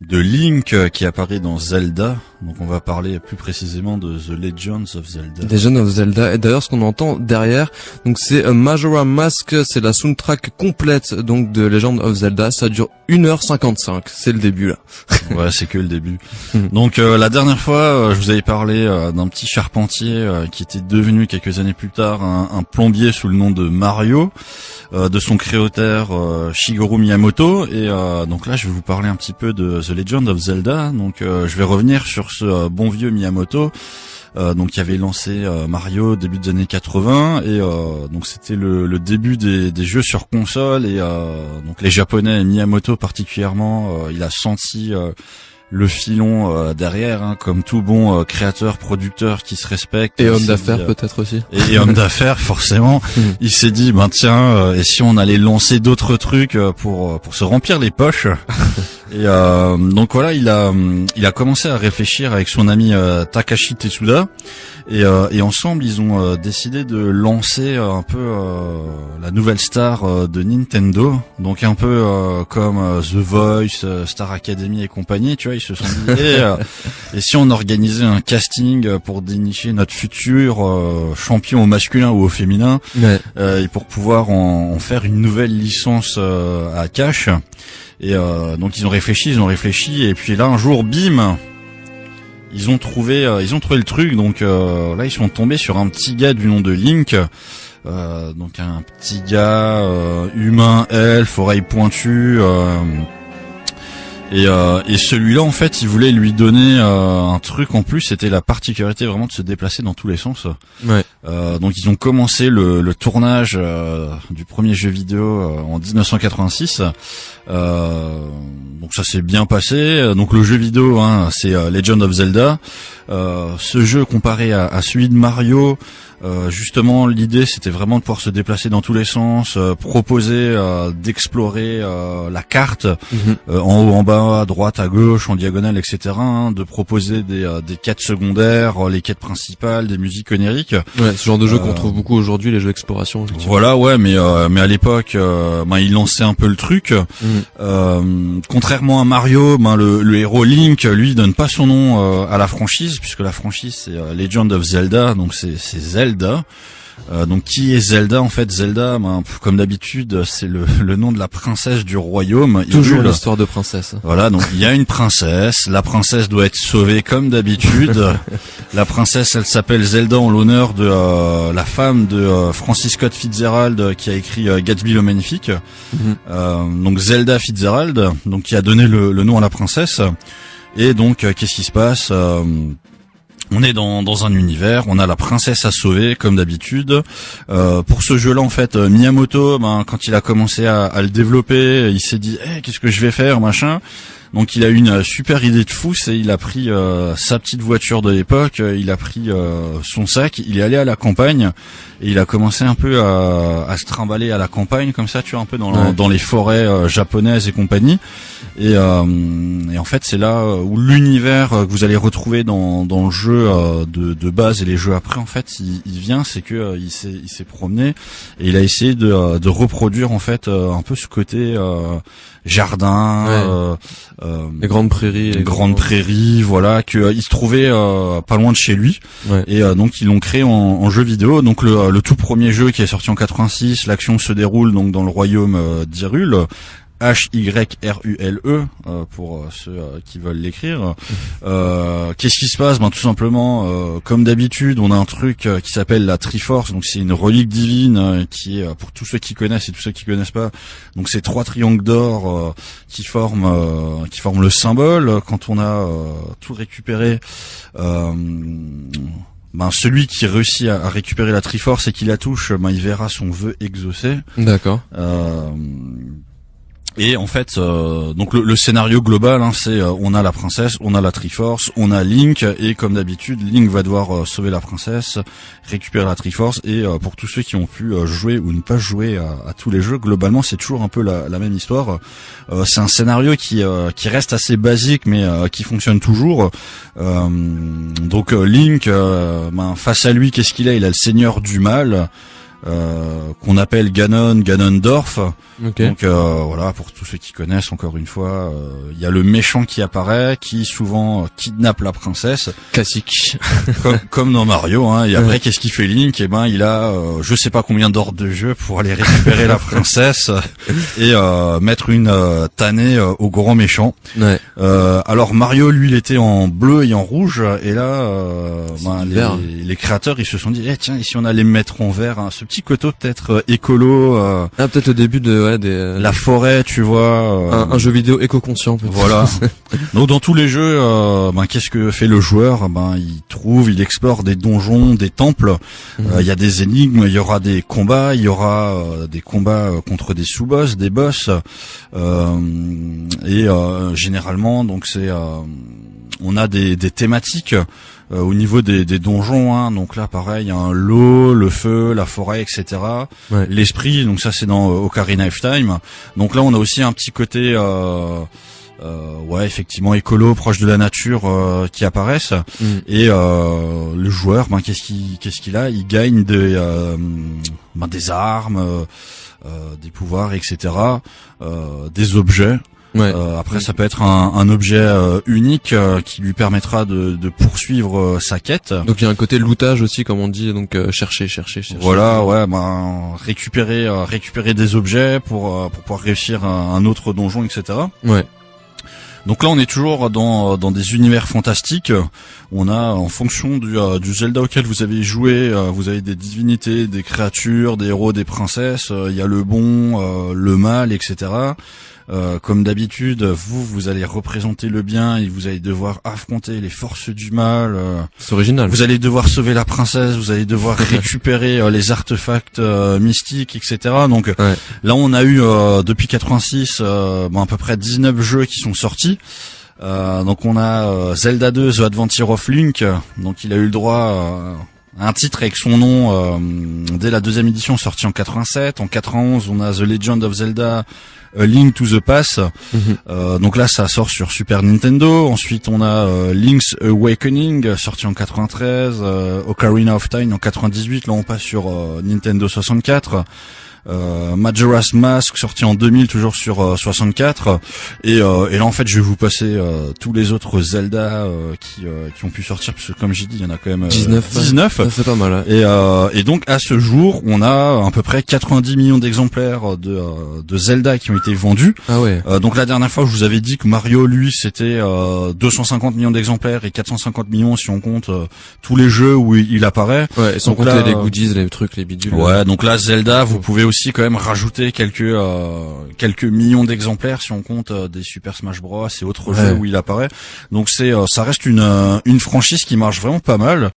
de Link qui apparaît dans Zelda. Donc on va parler plus précisément de The Legends of Zelda. Legends of Zelda. Et d'ailleurs, ce qu'on entend derrière, donc c'est Majora Mask, c'est la soundtrack complète donc de Legends of Zelda. Ça dure 1h55. C'est le début là. Ouais, c'est que le début. Donc la dernière fois, je vous avais parlé d'un petit charpentier qui était devenu quelques années plus tard un plombier sous le nom de Mario, de son créateur Shigeru Miyamoto. Et donc là, je vais vous parler un petit peu de The Legend of Zelda. Donc je vais revenir sur ce bon vieux Miyamoto, donc qui avait lancé Mario début des années 80 et donc c'était le début des jeux sur console et donc les Japonais, Miyamoto particulièrement, il a senti le filon derrière, hein, comme tout bon créateur, producteur qui se respecte. Et homme d'affaires peut-être aussi. Et homme d'affaires forcément. Il s'est dit tiens, et si on allait lancer d'autres trucs pour se remplir les poches. Et donc voilà, il a commencé à réfléchir avec son ami Takashi Tetsuda et ensemble ils ont décidé de lancer un peu la nouvelle star de Nintendo, donc un peu comme The Voice, Star Academy et compagnie, tu vois, ils se sont dit et si on organisait un casting pour dénicher notre futur champion au masculin ou au féminin, Ouais. et pour pouvoir en faire une nouvelle licence à cash. Et donc ils ont réfléchi et puis là un jour bim, ils ont trouvé le truc. Donc là ils sont tombés sur un petit gars du nom de Link, donc un petit gars humain, elfe, oreilles pointues, et celui-là en fait ils voulaient lui donner un truc en plus, c'était la particularité vraiment de se déplacer dans tous les sens. Ouais. Donc ils ont commencé le tournage du premier jeu vidéo en 1986. Donc ça s'est bien passé. Donc le jeu vidéo, hein, c'est Legend of Zelda. Ce jeu comparé à celui de Mario, justement l'idée c'était vraiment de pouvoir se déplacer dans tous les sens, proposer d'explorer la carte, en haut, en bas, à droite, à gauche, en diagonale, etc. Hein, de proposer des quêtes secondaires, les quêtes principales, des musiques oniriques. Ouais, ce genre de jeu qu'on trouve beaucoup aujourd'hui, les jeux d'exploration. effectivement. Voilà, ouais, mais à l'époque, il lançait un peu le truc. Contrairement à Mario, le héros Link, lui, donne pas son nom à la franchise, puisque la franchise c'est Legend of Zelda, donc c'est Zelda. Donc qui est Zelda en fait? Zelda, comme d'habitude, c'est le nom de la princesse du royaume. Toujours l'histoire de princesse. Voilà, donc il y a une princesse. La princesse doit être sauvée comme d'habitude. La princesse, elle s'appelle Zelda en l'honneur de la femme de Francis Scott Fitzgerald qui a écrit Gatsby le Magnifique. Donc Zelda Fitzgerald, donc qui a donné le nom à la princesse. Et donc qu'est-ce qui se passe? On est dans un univers, on a la princesse à sauver comme d'habitude. Pour ce jeu-là, en fait, Miyamoto, quand il a commencé à le développer, il s'est dit qu'est-ce que je vais faire, machin. Donc il a eu une super idée de fou, c'est il a pris sa petite voiture de l'époque, il a pris son sac, il est allé à la campagne et il a commencé un peu à se trimballer à la campagne comme ça, tu vois, un peu dans les forêts japonaises et compagnie. Et en fait c'est là où l'univers que vous allez retrouver dans le jeu de base et les jeux après, en fait il vient, c'est que il s'est promené et il a essayé de reproduire en fait un peu ce côté jardin, les grandes prairies, voilà, que il se trouvait pas loin de chez lui. Ouais. Et donc ils l'ont créé en jeu vidéo. Donc le tout premier jeu qui est sorti en 86, l'action se déroule donc dans le royaume d'Hyrule. Hyrule, pour ceux qui veulent l'écrire. Qu'est-ce qui se passe? Tout simplement, comme d'habitude, on a un truc qui s'appelle la Triforce. Donc c'est une relique divine qui est, pour tous ceux qui connaissent et tous ceux qui connaissent pas, donc c'est 3 triangles d'or qui forment le symbole. Quand on a tout récupéré, celui qui réussit à récupérer la Triforce et qui la touche, il verra son vœu exaucé. D'accord. Et en fait, donc le scénario global, hein, c'est on a la princesse, on a la Triforce, on a Link, et comme d'habitude, Link va devoir sauver la princesse, récupérer la Triforce. Et pour tous ceux qui ont pu jouer ou ne pas jouer à tous les jeux, globalement, c'est toujours un peu la même histoire. C'est un scénario qui reste assez basique, mais qui fonctionne toujours. Donc Link, face à lui, qu'est-ce qu'il a? Il a le Seigneur du Mal. qu'on appelle Ganondorf. Ok. Donc voilà, pour tous ceux qui connaissent, encore une fois, il y a le méchant qui apparaît, qui souvent kidnappe la princesse, Classique. comme dans Mario. Hein. Et après, qu'est-ce qu'il fait Link? Eh ben, il a je sais pas combien d'heures de jeu pour aller récupérer la princesse et mettre une tannée au grand méchant. Ouais. Alors Mario, lui, il était en bleu et en rouge, et là, vert. les créateurs, ils se sont dit, tiens, et si on allait mettre en vert, hein, ce petit côté peut-être écolo, Ah, peut-être le début de la forêt, tu vois. un jeu vidéo éco-conscient. Peut-être. Voilà. Donc dans tous les jeux, qu'est-ce que fait le joueur? Il explore des donjons, des temples. Il y a des énigmes, il y aura des combats, il y aura des combats contre des sous-boss, des boss, et généralement, donc on a des thématiques au niveau des donjons. Hein. Donc là, pareil, l'eau, le feu, la forêt, etc. Ouais. L'esprit, donc ça c'est dans Ocarina of Time. Donc là, on a aussi un petit côté effectivement écolo, proche de la nature, qui apparaissent. Et le joueur, qu'est-ce qu'il a? Il gagne des armes, des pouvoirs, etc. Des objets. Ouais. Après, ça peut être un objet unique qui lui permettra de poursuivre sa quête. Donc il y a un côté lootage aussi, comme on dit, donc chercher. Voilà, récupérer des objets pour pouvoir réussir un autre donjon, etc. Ouais. Donc là, on est toujours dans des univers fantastiques. On a, en fonction du Zelda auquel vous avez joué, vous avez des divinités, des créatures, des héros, des princesses. Il y a le bon, le mal, etc. Comme d'habitude, vous allez représenter le bien et vous allez devoir affronter les forces du mal. C'est original. Vous allez devoir sauver la princesse, vous allez devoir récupérer les artefacts mystiques, etc. Donc là, on a eu depuis 86 à peu près 19 jeux qui sont sortis. Donc on a Zelda 2, The Adventure of Link. Donc il a eu le droit à un titre avec son nom dès la deuxième édition, sortie en 87. En 91, on a The Legend of Zelda, A Link to the Past. Donc là, ça sort sur Super Nintendo. Ensuite, on a Link's Awakening, sorti en 93. Ocarina of Time en 98. Là, on passe sur Nintendo 64. Majora's Mask, sorti en 2000, toujours sur 64. Et là, en fait, je vais vous passer tous les autres Zelda qui ont pu sortir, parce que comme j'ai dit, il y en a quand même 19. Ça, c'est pas mal. Ouais. Et donc à ce jour, on a à peu près 90 millions d'exemplaires de Zelda qui ont été vendus. Ah ouais. Donc la dernière fois, je vous avais dit que Mario, lui, c'était 250 millions d'exemplaires et 450 millions si on compte tous les jeux où il apparaît. Ouais, sans donc compter là, les goodies, les trucs, les bidules. Ouais, donc là Zelda, vous pouvez aussi quand même rajouter quelques millions d'exemplaires si on compte des Super Smash Bros et autres jeux où il apparaît. Donc ça reste une franchise qui marche vraiment pas mal.